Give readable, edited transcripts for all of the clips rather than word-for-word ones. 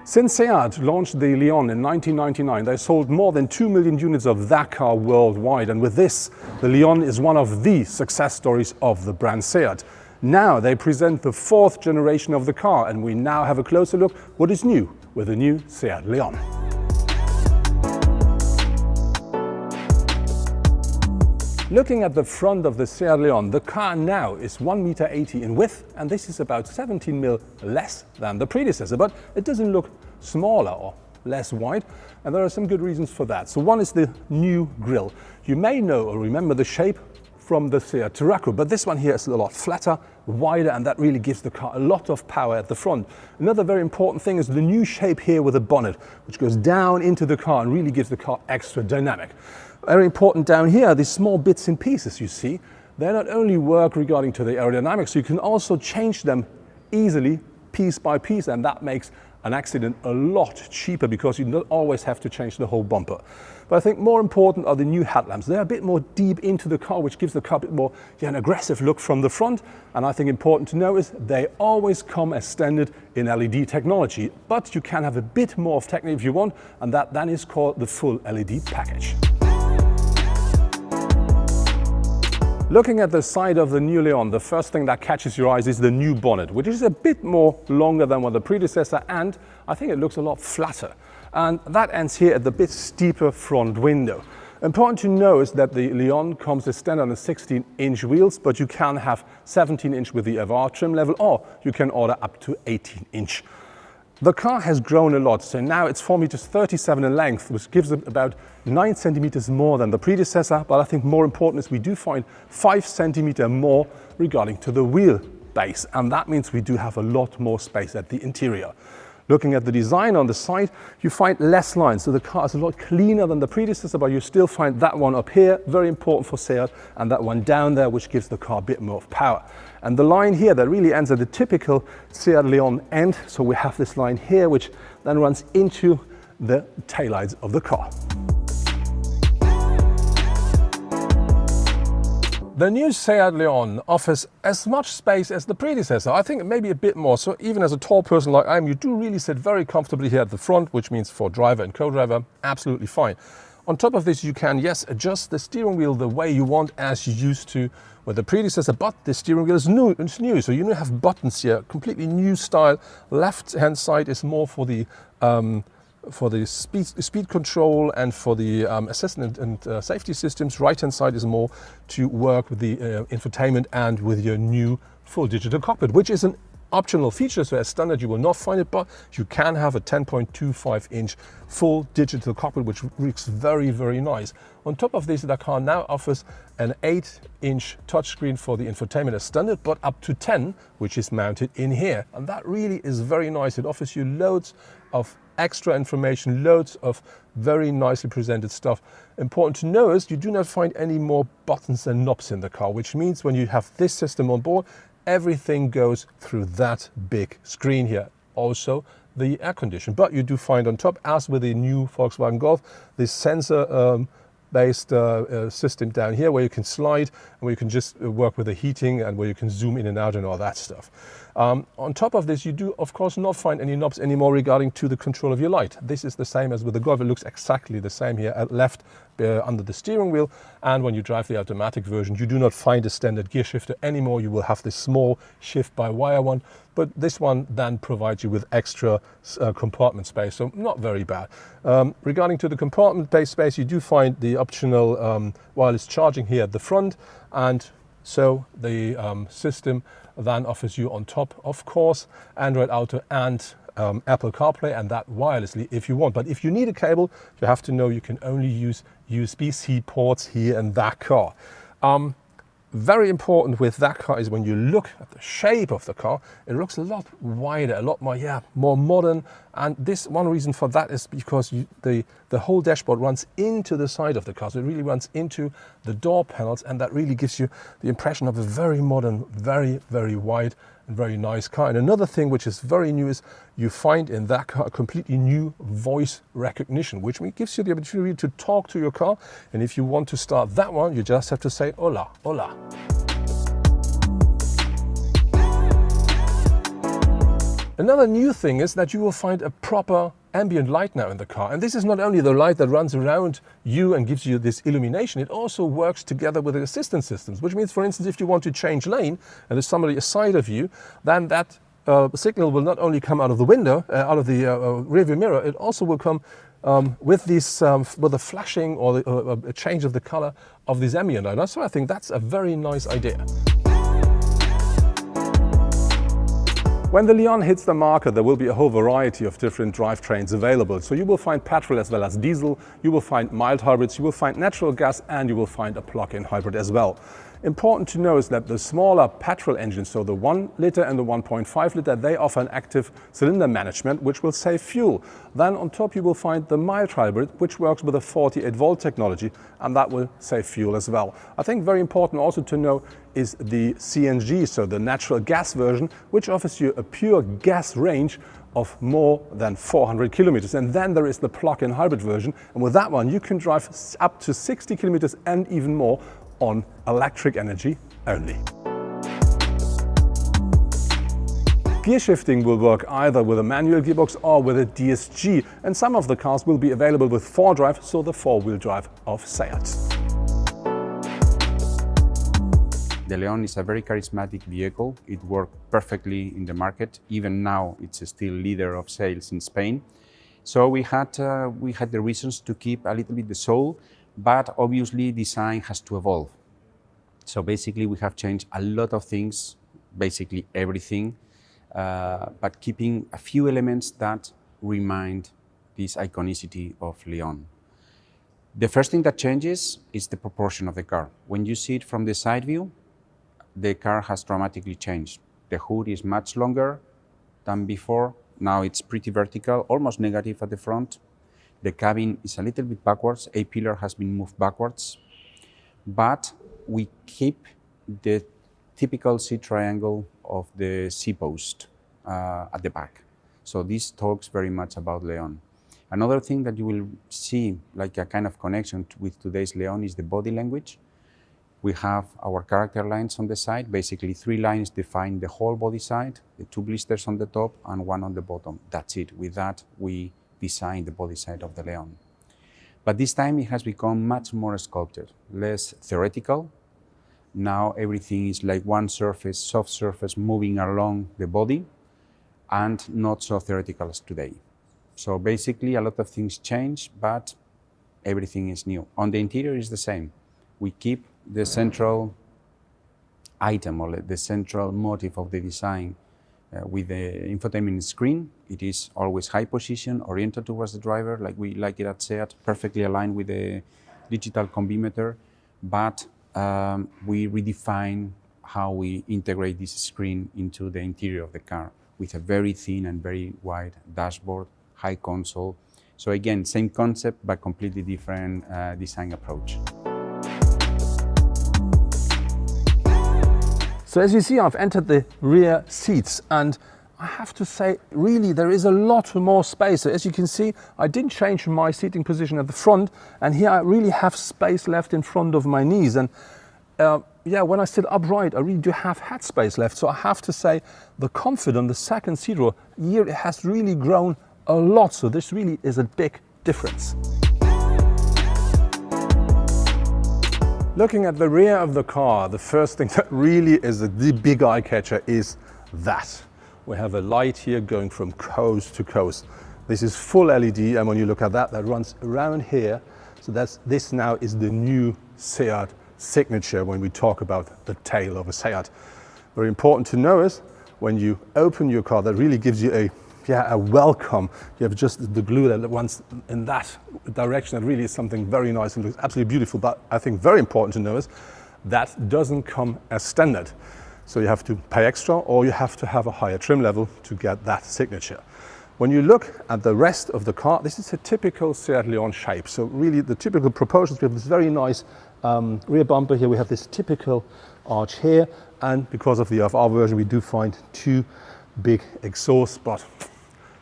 Since Seat launched the Leon in 1999, they sold more than 2 million units of that car worldwide. And with this, the Leon is one of the success stories of the brand Seat. Now they present the 4th generation of the car, and we now have a closer look what is new with the new Seat Leon. Looking at the front of the Seat Leon, the car now is 1.80 meters in width, and this is about 17 mm less than the predecessor, but it doesn't look smaller or less wide, and there are some good reasons for that. So one is the new grille. You may know or remember the shape from the Seat Tarraco, but this one here is a lot flatter, wider, and that really gives the car a lot of power at the front. Another very important thing is the new shape here with the bonnet, which goes down into the car and really gives the car extra dynamic. Very important down here, these small bits and pieces you see, they not only work regarding to the aerodynamics, you can also change them easily, piece by piece, and that makes an accident a lot cheaper because you don't always have to change the whole bumper. But I think more important are the new headlamps. They're a bit more deep into the car, which gives the car a bit more an aggressive look from the front. And I think important to know is they always come as standard in LED technology, but you can have a bit more of technique if you want, and that then is called the full LED package. Looking at the side of the new Leon, the first thing that catches your eyes is the new bonnet, which is a bit more longer than what the predecessor, and I think it looks a lot flatter. And that ends here at the bit steeper front window. Important to know is that the Leon comes as standard on 16-inch wheels, but you can have 17-inch with the Avant trim level, or you can order up to 18-inch. The car has grown a lot, so now it's 4.37 meters in length, which gives it about 9 centimeters more than the predecessor, but I think more important is we do find 5 centimeters more regarding to the wheel base, and that means we do have a lot more space at the interior. Looking at the design on the side, you find less lines, so the car is a lot cleaner than the predecessor, but you still find that one up here, very important for Seat, and that one down there, which gives the car a bit more of power. And the line here that really ends at the typical Seat Leon end, so we have this line here, which then runs into the taillights of the car. The new Seat Leon offers as much space as the predecessor. I think maybe a bit more. So even as a tall person like I am, you do really sit very comfortably here at the front, which means for driver and co-driver, absolutely fine. On top of this, you can, yes, adjust the steering wheel the way you want as you used to with the predecessor, but the steering wheel is new. It's new, so you have buttons here, completely new style. Left-hand side is more for the speed control and for the assistance and safety systems. Right-hand side is more to work with the infotainment and with your new full digital cockpit, which is an optional feature, so as standard you will not find it, but you can have a 10.25-inch full digital cockpit, which looks very, very nice. On top of this, the car now offers an 8-inch touchscreen for the infotainment as standard, but up to 10, which is mounted in here. And that really is very nice. It offers you loads of extra information, loads of very nicely presented stuff. Important to know is you do not find any more buttons and knobs in the car, which means when you have this system on board, everything goes through that big screen here. Also the air condition, but you do find on top, as with the new Volkswagen Golf, this sensor based system down here where you can slide and where you can just work with the heating and where you can zoom in and out and all that stuff. On top of this, you do of course not find any knobs anymore regarding to the control of your light. This is the same as with the Golf. It looks exactly the same here at left under the steering wheel, and when you drive the automatic version, you do not find a standard gear shifter anymore. You will have this small shift by wire one, but this one then provides you with extra compartment space, so not very bad. Regarding to the compartment-based space, you do find the optional wireless charging here at the front, and so the system then offers you on top, of course, Android Auto and Apple CarPlay, and that wirelessly if you want. But if you need a cable, you have to know you can only use USB-C ports here in that car. Very important with that car is when you look at the shape of the car, it looks a lot wider, a lot more, more modern. And this one reason for that is because the whole dashboard runs into the side of the car. So it really runs into the door panels, and that really gives you the impression of a very modern, very, very wide and very nice car. And another thing which is very new is you find in that car a completely new voice recognition, which gives you the opportunity to talk to your car. And if you want to start that one, you just have to say hola, hola. Another new thing is that you will find a proper ambient light now in the car. And this is not only the light that runs around you and gives you this illumination, it also works together with the assistance systems, which means, for instance, if you want to change lane and there's somebody aside of you, then that signal will not only come out of the window, out of the rearview mirror, it also will come with these, with the flashing or a change of the color of this ambient light. So I think that's a very nice idea. When the Leon hits the market, there will be a whole variety of different drivetrains available. So you will find petrol as well as diesel, you will find mild hybrids, you will find natural gas, and you will find a plug-in hybrid as well. Important to know is that the smaller petrol engines, so the 1 liter and the 1.5 liter, they offer an active cylinder management, which will save fuel. Then on top you will find the mild hybrid, which works with a 48 volt technology, and that will save fuel as well. I think very important also to know is the CNG, so the natural gas version, which offers you a pure gas range of more than 400 kilometers. And then there is the plug-in hybrid version, and with that one you can drive up to 60 kilometers and even more on electric energy only. Gear shifting will work either with a manual gearbox or with a DSG, and some of the cars will be available with 4-drive, so the 4-wheel drive of Seat. The Leon is a very charismatic vehicle. It worked perfectly in the market. Even now, it's still leader of sales in Spain. So we had the reasons to keep a little bit the soul, but obviously design has to evolve. So basically we have changed a lot of things, basically everything, but keeping a few elements that remind this iconicity of Leon. The first thing that changes is the proportion of the car. When you see it from the side view, the car has dramatically changed. The hood is much longer than before. Now it's pretty vertical, almost negative at the front. The cabin is a little bit backwards. A pillar has been moved backwards, but we keep the typical C triangle of the C-post at the back. So this talks very much about Leon. Another thing that you will see, like a kind of connection with today's Leon, is the body language. We have our character lines on the side. Basically 3 lines define the whole body side, the 2 blisters on the top and 1 on the bottom. That's it. With that, we design the body side of the Leon. But this time it has become much more sculpted, less theoretical. Now everything is like one surface, soft surface moving along the body, and not so theoretical as today. So basically a lot of things change, but everything is new. On the interior is the same. We keep the central item or the central motive of the design with the infotainment screen. It is always high position, oriented towards the driver, like we like it at Seat, perfectly aligned with the digital combimeter, but we redefine how we integrate this screen into the interior of the car with a very thin and very wide dashboard, high console. So again, same concept, but completely different design approach. So as you see, I've entered the rear seats, and I have to say, really, there is a lot more space. So as you can see, I didn't change my seating position at the front, and here I really have space left in front of my knees. And yeah, when I sit upright, I really do have head space left. So I have to say, the comfort on the second seat row here has really grown a lot. So this really is a big difference. Looking at the rear of the car, the first thing that really is the big eye catcher is that. We have a light here going from coast to coast. This is full LED, and when you look at that, that runs around here. So this now is the new Seat signature when we talk about the tail of a Seat. Very important to know is when you open your car, that really gives you a welcome. You have just the glue that runs in that direction. That really is something very nice and looks absolutely beautiful. But I think very important to know is that doesn't come as standard. So you have to pay extra, or you have to have a higher trim level to get that signature. When you look at the rest of the car, this is a typical Seat Leon shape. So really the typical proportions, we have this very nice rear bumper here. We have this typical arch here. And because of the FR version, we do find 2 big exhausts, but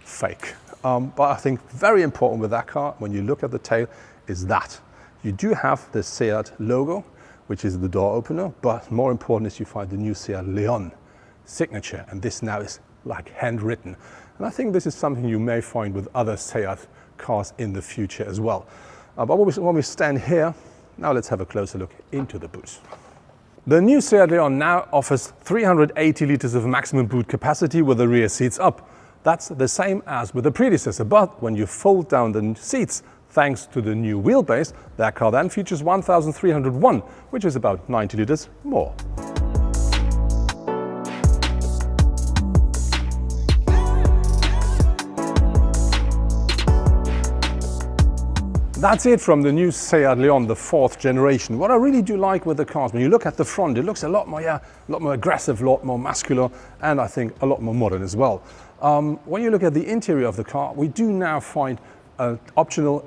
fake. But I think very important with that car, when you look at the tail, is that you do have the Seat logo, which is the door opener, but more important is you find the new Seat Leon signature, and this now is like handwritten. And I think this is something you may find with other Seat cars in the future as well. But when we stand here, now let's have a closer look into the boot. The new Seat Leon now offers 380 liters of maximum boot capacity with the rear seats up. That's the same as with the predecessor, but when you fold down the seats, thanks to the new wheelbase, that car then features 1,301, which is about 90 liters more. That's it from the new Seat Leon, the 4th generation. What I really do like with the cars, when you look at the front, it looks a lot more aggressive, a lot more muscular, and I think a lot more modern as well. When you look at the interior of the car, we do now find a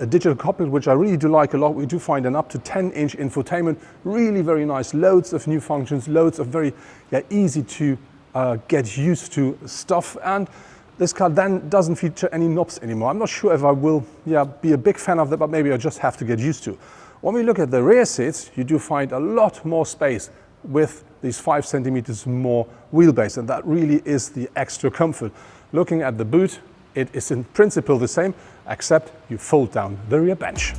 digital cockpit, which I really do like a lot. We do find an up to 10-inch infotainment, really very nice, loads of new functions, loads of very easy to get used to stuff. And this car then doesn't feature any knobs anymore. I'm not sure if I will be a big fan of that, but maybe I just have to get used to. When we look at the rear seats, you do find a lot more space with these 5 centimeters more wheelbase, and that really is the extra comfort. Looking at the boot, it is in principle the same, except you fold down the rear bench.